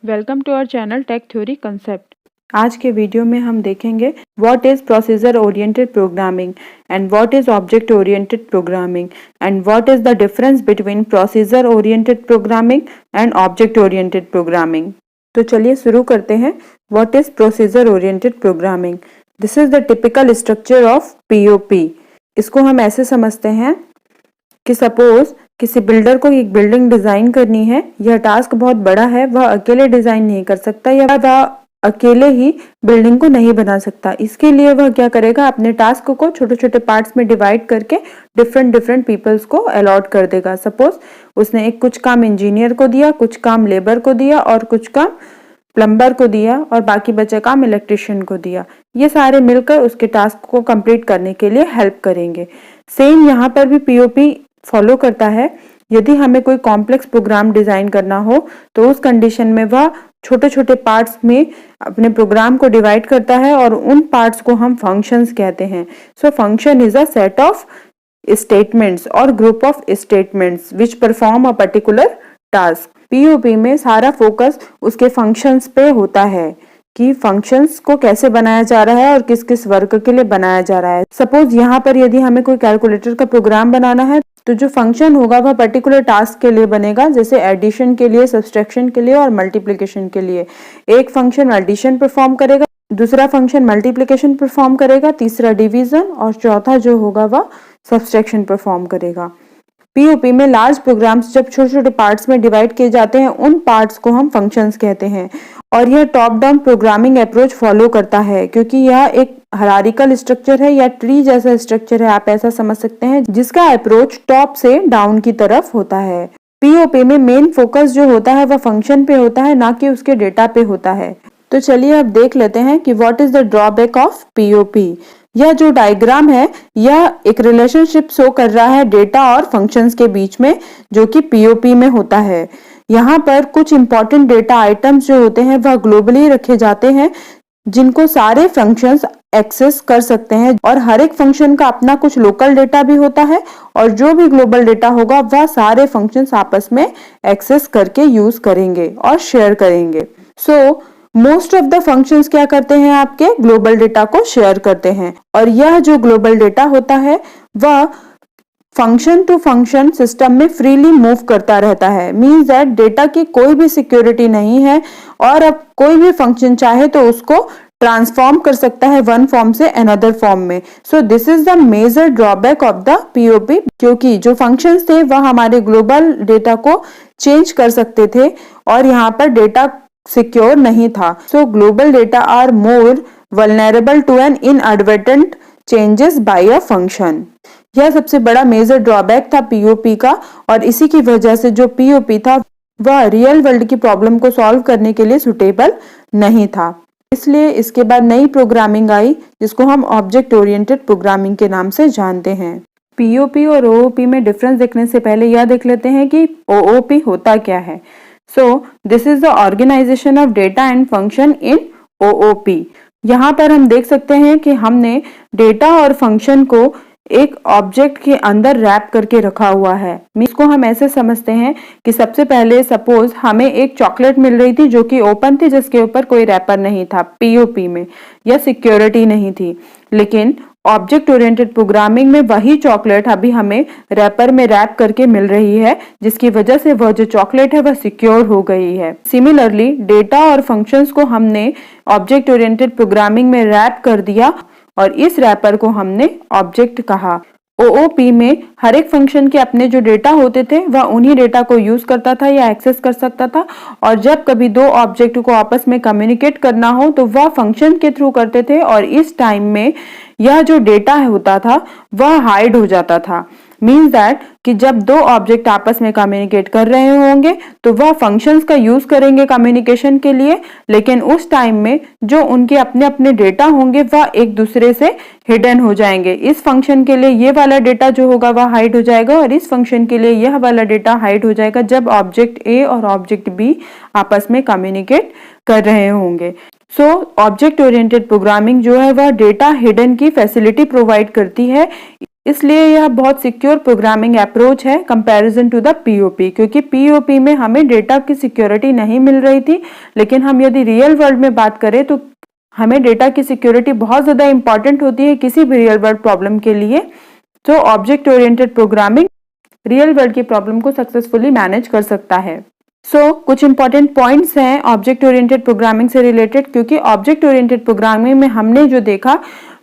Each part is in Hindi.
Welcome to our channel tech theory concept. आज के वीडियो में हम देखेंगे what is procedure oriented programming and what is object oriented programming and what is the difference between procedure oriented programming and object oriented programming. तो चलिए शुरू करते हैं। What is procedure oriented programming? This is the typical structure of POP. इसको हम ऐसे समझते हैं कि सपोज किसी बिल्डर को एक बिल्डिंग डिजाइन करनी है। यह टास्क बहुत बड़ा है, वह अकेले डिजाइन नहीं कर सकता या वह अकेले ही बिल्डिंग को नहीं बना सकता। इसके लिए वह क्या करेगा, अपने टास्क को छोटे छोटे पार्ट्स में डिवाइड करके डिफरेंट पीपल्स को अलॉट कर देगा। सपोज उसने कुछ काम इंजीनियर को दिया, कुछ काम लेबर को दिया और कुछ काम प्लम्बर को दिया और बाकी बचा काम इलेक्ट्रिशियन को दिया। ये सारे मिलकर उसके टास्क को कंप्लीट करने के लिए हेल्प करेंगे। सेम यहाँ पर भी पीओपी फॉलो करता है। यदि हमें कोई कॉम्प्लेक्स प्रोग्राम डिजाइन करना हो तो उस कंडीशन में वह छोटे छोटे पार्ट्स में अपने प्रोग्राम को डिवाइड करता है और उन पार्ट्स को हम फंक्शंस कहते हैं। So function is a set of statements और group of statements which perform a particular task. POP में सारा फोकस उसके फंक्शंस पे होता है कि फंक्शंस को कैसे बनाया जा रहा है और किस किस वर्क के लिए बनाया जा रहा है। सपोज यहाँ पर यदि हमें कोई कैलकुलेटर का प्रोग्राम बनाना है तो जो फंक्शन होगा वह पर्टिकुलर टास्क के लिए बनेगा, जैसे एडिशन के लिए, सब्सट्रैक्शन के लिए और मल्टीप्लिकेशन के लिए। एक फंक्शन एडिशन परफॉर्म करेगा, दूसरा फंक्शन मल्टीप्लिकेशन परफॉर्म करेगा, तीसरा डिवीजन और चौथा जो होगा वह सब्सट्रैक्शन परफॉर्म करेगा। पीओपी में लार्ज प्रोग्राम्स जब छोटे छोटे पार्ट्स में डिवाइड किए जाते हैं उन पार्ट्स को हम फंक्शंस कहते हैं। और यह top down programming approach follow करता है क्योंकि यह एक हायरार्किकल स्ट्रक्चर है या ट्री जैसा स्ट्रक्चर है, आप ऐसा समझ सकते हैं, जिसका अप्रोच टॉप से डाउन की तरफ होता है। पीओपी में मेन फोकस जो होता है वह फंक्शन पे होता है, ना कि उसके डेटा पे होता है। तो चलिए अब देख लेते हैं कि what is the drawback of POP. यह जो डायग्राम है यह एक रिलेशनशिप शो कर रहा है डेटा और फंक्शंस के बीच में, जो कि पीओपी में होता है। यहाँ पर कुछ इंपॉर्टेंट डेटा आइटम्स जो होते हैं वह ग्लोबली रखे जाते हैं, जिनको सारे फंक्शंस एक्सेस कर सकते हैं और हर एक फंक्शन का अपना कुछ लोकल डेटा भी होता है और जो भी ग्लोबल डेटा होगा वह सारे फंक्शंस आपस में एक्सेस करके यूज करेंगे और शेयर करेंगे। So most of the functions क्या करते हैं, आपके ग्लोबल डेटा को शेयर करते हैं और यह जो ग्लोबल डेटा होता है वह फंक्शन टू फंक्शन सिस्टम में फ्रीली मूव करता रहता है। मीन्स दैट डेटा की कोई भी सिक्योरिटी नहीं है और अब कोई भी फंक्शन चाहे तो उसको ट्रांसफॉर्म कर सकता है वन फॉर्म से अनदर फॉर्म में। So this is the major drawback of the POP, क्योंकि जो फंक्शंस थे वह हमारे ग्लोबल डेटा को चेंज कर सकते थे और यहाँ पर डेटा सिक्योर नहीं था। So global data are more vulnerable to an inadvertent changes by a function. यह सबसे बड़ा मेजर ड्रॉबैक था पीओपी का और इसी की वजह से जो पीओपी था वह रियल वर्ल्ड की प्रॉब्लम को सॉल्व करने के लिए सुटेबल नहीं था। इसलिए इसके बाद नई प्रोग्रामिंग आई जिसको हम ऑब्जेक्ट ओरिएंटेड प्रोग्रामिंग के नाम से जानते हैं। पीओपी और ओओपी में डिफरेंस देखने से पहले यह देख लेते हैं कि ओओपी होता क्या है। So this is the organization of data and function in OOP। यहाँ पर हम देख सकते हैं कि हमने डेटा और फंक्शन को एक ऑब्जेक्ट के अंदर रैप करके रखा हुआ है। इसको हम ऐसे समझते हैं कि सबसे पहले सपोज हमें एक चॉकलेट मिल रही थी जो कि ओपन थी, जिसके ऊपर कोई रैपर नहीं था पीओपी में, या सिक्योरिटी नहीं थी। लेकिन ऑब्जेक्ट ओरिएंटेड प्रोग्रामिंग में वही चॉकलेट अभी हमें रैपर में रैप करके मिल रही है, जिसकी वजह से वह जो चॉकलेट है वह सिक्योर हो गई है। सिमिलरली डेटा और फंक्शंस को हमने ऑब्जेक्ट ओरिएंटेड प्रोग्रामिंग में रैप कर दिया और इस रैपर को हमने ऑब्जेक्ट कहा। ओओपी में हर एक फंक्शन के अपने जो डेटा होते थे वह उन्हीं डेटा को यूज करता था या एक्सेस कर सकता था, और जब कभी दो ऑब्जेक्ट को आपस में कम्युनिकेट करना हो तो वह फंक्शन के थ्रू करते थे और इस टाइम में यह जो डेटा होता था वह हाइड हो जाता था। मीन्स दैट कि जब दो ऑब्जेक्ट आपस में कम्युनिकेट कर रहे होंगे तो वह फंक्शंस का यूज करेंगे कम्युनिकेशन के लिए, लेकिन उस टाइम में जो उनके अपने अपने डेटा होंगे वह एक दूसरे से हिडन हो जाएंगे। इस फंक्शन के लिए ये वाला डेटा जो होगा वह हाइड हो जाएगा और इस फंक्शन के लिए यह वाला डेटा हाइड हो जाएगा जब ऑब्जेक्ट ए और ऑब्जेक्ट बी आपस में कम्युनिकेट कर रहे होंगे। सो ऑब्जेक्ट ओरिएंटेड प्रोग्रामिंग जो है वह डेटा हिडन की फैसिलिटी प्रोवाइड करती है। इसलिए यह बहुत सिक्योर प्रोग्रामिंग अप्रोच है कंपैरिजन टू द पीओपी, क्योंकि पीओपी में हमें डेटा की सिक्योरिटी नहीं मिल रही थी, लेकिन हम यदि रियल वर्ल्ड में बात करें तो हमें डेटा की सिक्योरिटी बहुत ज़्यादा इंपॉर्टेंट होती है किसी भी रियल वर्ल्ड प्रॉब्लम के लिए। तो object oriented programming real world की प्रॉब्लम को सक्सेसफुली मैनेज कर सकता है। कुछ इंपॉर्टेंट पॉइंट्स हैं ऑब्जेक्ट ओरिएंटेड प्रोग्रामिंग से रिलेटेड, क्योंकि ऑब्जेक्ट ओरिएंटेड प्रोग्रामिंग में हमने जो देखा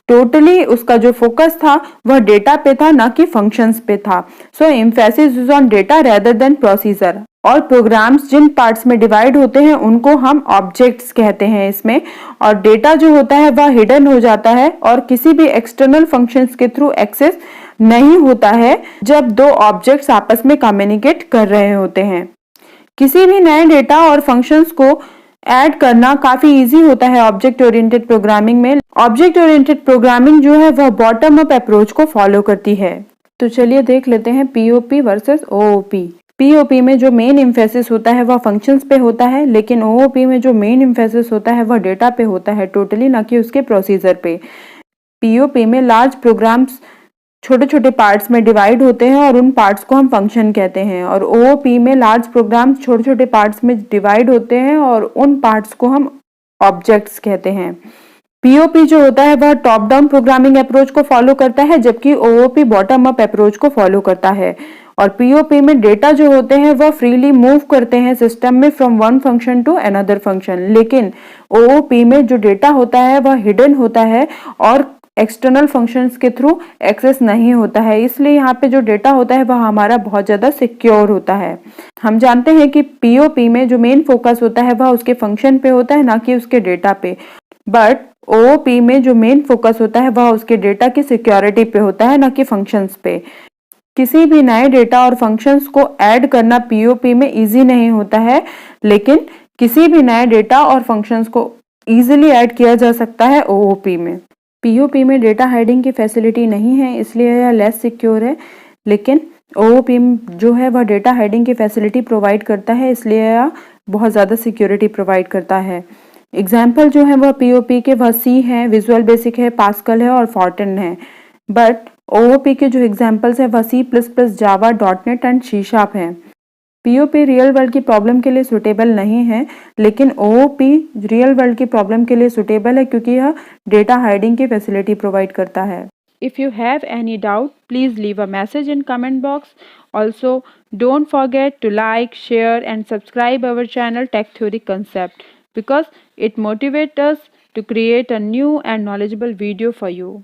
टोटली उसका जो फोकस था वह डेटा पे था, ना कि फंक्शंस पे था। Emphasis is on data rather than procedure. और प्रोग्राम्स जिन पार्ट्स में डिवाइड होते हैं उनको हम ऑब्जेक्ट्स कहते हैं इसमें, और डेटा जो होता है वह हिडन हो जाता है और किसी भी एक्सटर्नल फंक्शंस के थ्रू एक्सेस नहीं होता है जब दो ऑब्जेक्ट्स आपस में कम्युनिकेट कर रहे होते हैं। किसी भी नए डेटा और फंक्शंस को ऐड करना काफी इजी होता है ऑब्जेक्ट ओरिएंटेड प्रोग्रामिंग में। ऑब्जेक्ट ओरिएंटेड प्रोग्रामिंग जो है वह बॉटम अप अप्रोच को फॉलो करती है। तो चलिए देख लेते हैं पीओपी वर्सेस ओओपी। पीओपी में जो मेन एम्फेसिस होता है वह फंक्शंस पे होता है, लेकिन ओओपी में जो मेन एम्फेसिस होता है वह डेटा पे होता है टोटली, ना कि उसके प्रोसीजर पे। पीओपी में लार्ज प्रोग्राम्स छोटे छोटे पार्ट्स में डिवाइड होते हैं और उन पार्ट्स को हम फंक्शन कहते हैं, और ओओपी में लार्ज प्रोग्राम्स छोटे छोटे पार्ट्स में डिवाइड होते हैं और उन पार्ट्स को हम ऑब्जेक्ट्स कहते हैं। पीओपी जो होता है वह टॉप डाउन प्रोग्रामिंग अप्रोच को फॉलो करता है, जबकि ओओपी बॉटम अप अप्रोच को फॉलो करता है। और पीओपी में डेटा जो होते हैं वह फ्रीली मूव करते हैं सिस्टम में from one function to another function, लेकिन ओओपी में जो डेटा होता है वह हिडन होता है और एक्सटर्नल फंक्शंस के थ्रू एक्सेस नहीं होता है। इसलिए यहाँ पे जो डेटा होता है वह हमारा बहुत ज़्यादा सिक्योर होता है। हम जानते हैं कि पीओपी में जो मेन फोकस होता है वह उसके फंक्शन पे होता है, ना कि उसके डेटा पे। बट ओओपी में जो मेन फोकस होता है वह उसके डेटा की सिक्योरिटी पे होता है, ना कि फंक्शंस पे। किसी भी नए डेटा और फंक्शंस को ऐड करना पीओपी में इजी नहीं होता है, लेकिन किसी भी नए डेटा और फंक्शंस को इजीली ऐड किया जा सकता है ओओपी में। पीओपी में डेटा हाइडिंग की फैसिलिटी नहीं है, इसलिए यह लेस सिक्योर है, लेकिन ओओपी जो है वह डेटा हाइडिंग की फैसिलिटी प्रोवाइड करता है, इसलिए यह बहुत ज़्यादा सिक्योरिटी प्रोवाइड करता है। एग्जाम्पल जो है वह पीओपी के वह सी है, विजुअल बेसिक है, पास्कल है और फॉर्टिन है। बट ओओपी के जो एग्जाम्पल्स है वह C++, Java, .NET and C# है। पीओपी रियल वर्ल्ड की प्रॉब्लम के लिए सुटेबल नहीं है, लेकिन ओओपी रियल वर्ल्ड की प्रॉब्लम के लिए सुटेबल है, क्योंकि यह डेटा हाइडिंग की फैसिलिटी प्रोवाइड करता है। If you have any doubt, please leave a message in comment box. Also, don't forget to like, share and subscribe our channel Tech Theory Concept, because it motivates us to create a new and knowledgeable video for you.